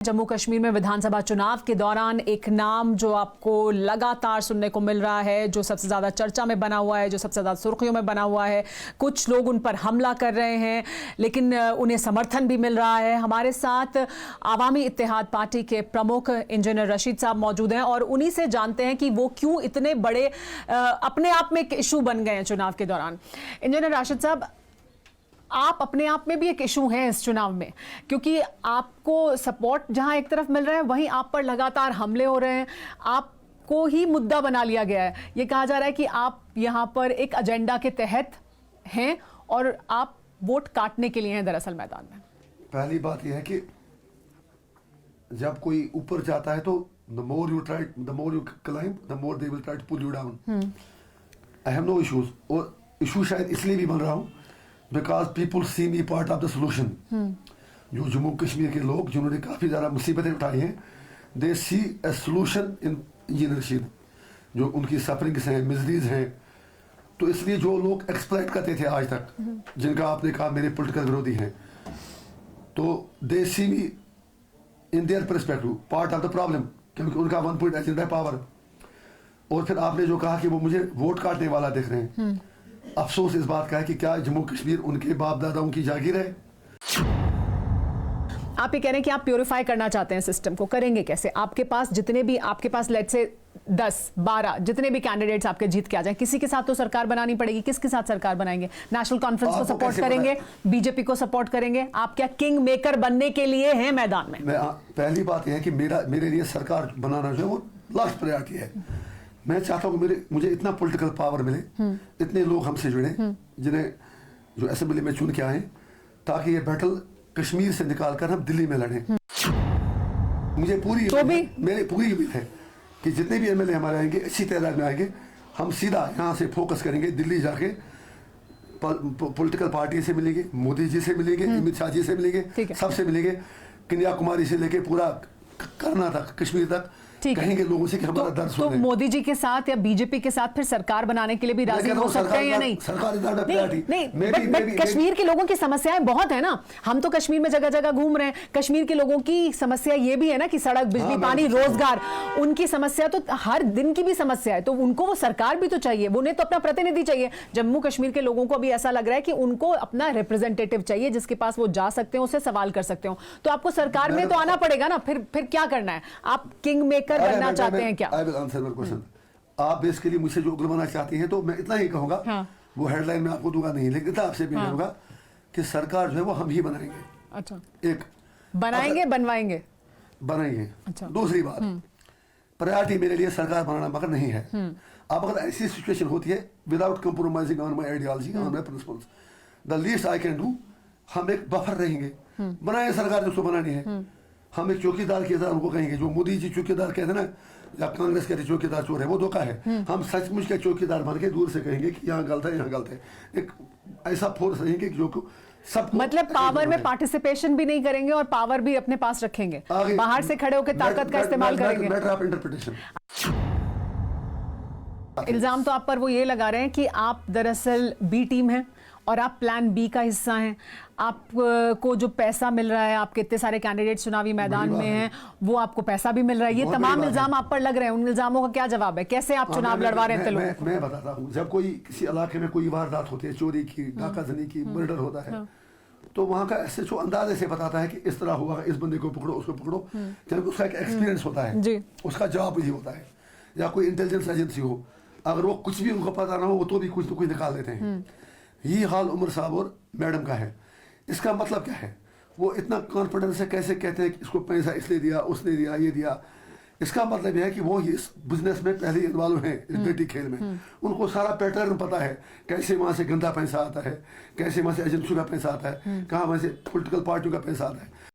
जम्मू कश्मीर में विधानसभा चुनाव के दौरान एक नाम जो आपको लगातार सुनने को मिल रहा है, जो सबसे ज्यादा चर्चा में बना हुआ है, जो सबसे ज्यादा सुर्खियों में बना हुआ है। कुछ लोग उन पर हमला कर रहे हैं, लेकिन उन्हें समर्थन भी मिल रहा है। हमारे साथ आवामी इत्तेहाद पार्टी के प्रमुख इंजीनियर रशीद साहब मौजूद हैं और उन्हीं से जानते हैं कि वो क्यों इतने बड़े अपने आप में एक इशू बन गए हैं चुनाव के दौरान। इंजीनियर रशीद साहब, आप अपने आप में भी एक इशू हैं इस चुनाव में, क्योंकि आपको सपोर्ट जहां एक तरफ मिल रहा है, वहीं आप पर लगातार हमले हो रहे हैं। आपको ही मुद्दा बना लिया गया है। ये कहा जा रहा है कि आप यहां पर एक एजेंडा के तहत हैं और आप वोट काटने के लिए हैं दरअसल मैदान में। पहली बात यह है कि जब कोई ऊपर जाता है तो the more you climb, the more they will try to pull you down. I have no issues. और इशू शायद इसलिए भी बन रहा हूँ because people see me part of the solution. जो जम्मू कश्मीर के लोग जिन्होंने काफ़ी ज़्यादा मुसीबतें उठाई हैं, they see a solution in engineer Rashid, जो उनकी सफरिंग्स हैं, मिजरीज हैं। तो इसलिए जो लोग एक्सप्लॉइट करते थे आज तक, जिनका आपने कहा मेरे पॉलिटिकल विरोधी हैं, तो they see me in their perspective part of the problem, क्योंकि उनका 1 point एजेंडा है पावर। और फिर आपने जो कहा कि वो मुझे वोट काटने वाला दिख रहे हैं, अफसोस इस बात का है कि क्या जम्मू कश्मीर उनके बाप दादाओं की जागीर है? आप ये कह रहे हैं कि आप प्योरीफाई करना चाहते हैं सिस्टम को, करेंगे कैसे? आपके पास जितने भी आपके पास लेट्स से 10-12 जितने भी कैंडिडेट्स आपके जीत के आ जाएं, किसी के साथ तो सरकार बनानी पड़ेगी। किसके साथ सरकार बनाएंगे? नेशनल कॉन्फ्रेंस को सपोर्ट करेंगे, बीजेपी को सपोर्ट करेंगे? आप क्या किंग मेकर बनने के लिए हैं मैदान में? पहली बात यह है कि मेरे लिए सरकार बनाना जो है वो लास्ट प्रायोरिटी है। मैं चाहता हूँ कि मुझे इतना पॉलिटिकल पावर मिले, इतने लोग हमसे जुड़े जिन्हें जो असेंबली में चुन के आए, ताकि ये बैटल कश्मीर से निकालकर हम दिल्ली में लड़ें। मुझे मेरी पूरी उम्मीद है कि जितने भी एमएलए हमारे आएंगे अच्छी तादाद में आएंगे। हम सीधा यहाँ से फोकस करेंगे, दिल्ली जाके पॉलिटिकल पार्टी से मिलेंगे, मोदी जी से मिलेंगे, अमित शाह जी से मिलेंगे, सबसे मिलेंगे, कन्याकुमारी से लेके पूरा कर्नाटक कश्मीर तक कहेंगे लोगों से कि हमारा दर्द सुने। तो मोदी जी के साथ या बीजेपी के साथ फिर सरकार बनाने के लिए भी राजी हो सकते हैं या नहीं? सरकार नहीं, कश्मीर के लोगों की समस्याएं बहुत है ना। हम तो कश्मीर में जगह जगह घूम रहे हैं। कश्मीर के लोगों की समस्या ये भी है ना कि सड़क, बिजली, पानी, रोजगार, उनकी समस्या तो हर दिन की भी समस्या है। तो उनको वो सरकार भी तो चाहिए, उन्हें तो अपना प्रतिनिधि चाहिए। जम्मू कश्मीर के लोगों को अभी ऐसा लग रहा है कि उनको अपना रिप्रेजेंटेटिव चाहिए, जिसके पास वो जा सकते हो, उससे सवाल कर सकते हो। तो आपको सरकार में तो आना पड़ेगा ना। फिर क्या करना है? आप किंग मेकर बनना चाहते हैं क्या? I will answer your question. आप बेसिकली मुझसे जो उग्र चाहती हैं, तो मैं इतना ही कहूंगा, वो हेडलाइन में आपको दूंगा नहीं, लेकिन इतना आपसे भी कहूंगा कि सरकार जो है वो हम ही बनाएंगे। अच्छा, एक बनाएंगे, बनाएंगे। अच्छा, दूसरी बात, प्रायोरिटी मेरे लिए सरकार बनाना मगर नहीं है। अब अगर ऐसी सिचुएशन होती है without compromising on my ideology, on my principles, the least I can do, हम एक बफर रहेंगे। बनाए सरकार जिसको बनानी है। हम एक चौकीदार की तरह उनको कहेंगे, जो मोदी जी चौकीदार कहते हैं ना, या कांग्रेस कहते चौकीदार चोर है, वो धोखा है। हम सचमुच के चौकीदार बन के दूर से कहेंगे कि यहाँ गलत है, यहाँ गलत है। एक ऐसा फोर्स रहेंगे जो सब, मतलब पावर में पार्टिसिपेशन भी नहीं करेंगे और पावर भी अपने पास रखेंगे, बाहर से खड़े होकर ताकत का इस्तेमाल करेंगे। Matter of interpretation. इल्जाम तो आप पर वो ये लगा रहे हैं कि आप दरअसल बी टीम हैं और आप प्लान बी का हिस्सा हैं। आपको जो पैसा मिल रहा है, आपके इतने सारे कैंडिडेट चुनावी मैदान में हैं, वो आपको पैसा भी मिल रहा है। ये तमाम इल्जाम आप पर लग रहे हैं। उन इल्जामों का क्या जवाब है? कैसे आप चुनाव लड़वा रहे हैं? मैं बताता हूँ। जब कोई किसी इलाके में कोई वारदात होती है, चोरी की, डाकाजनी की, मर्डर होता है, तो वहाँ का एसएचओ अंदाजे से बताता है कि इस तरह हुआ, इस बंदे को पकड़ो, उसको पकड़ो, क्योंकि उसका एक एक्सपीरियंस होता है, उसका जवाब यही होता है। या कोई इंटेलिजेंस एजेंसी हो, अगर वो कुछ भी उनको पता ना हो, तो भी कुछ तो कुछ निकाल देते हैं। यही हाल उमर साहब और मैडम का है। इसका मतलब क्या है? वो इतना कॉन्फिडेंस से कैसे कहते हैं कि इसको पैसा इसलिए दिया, उसने दिया, ये दिया। इसका मतलब यह है कि वो इस बिजनेस में पहले इन्वॉल्व हैं, इस बेटी खेल में। उनको सारा पैटर्न पता है, कैसे वहाँ से गंदा पैसा आता है, कैसे वहाँ से एजेंसी का पैसा आता है, कहाँ वहाँ से पॉलिटिकल पार्टियों का पैसा आता है।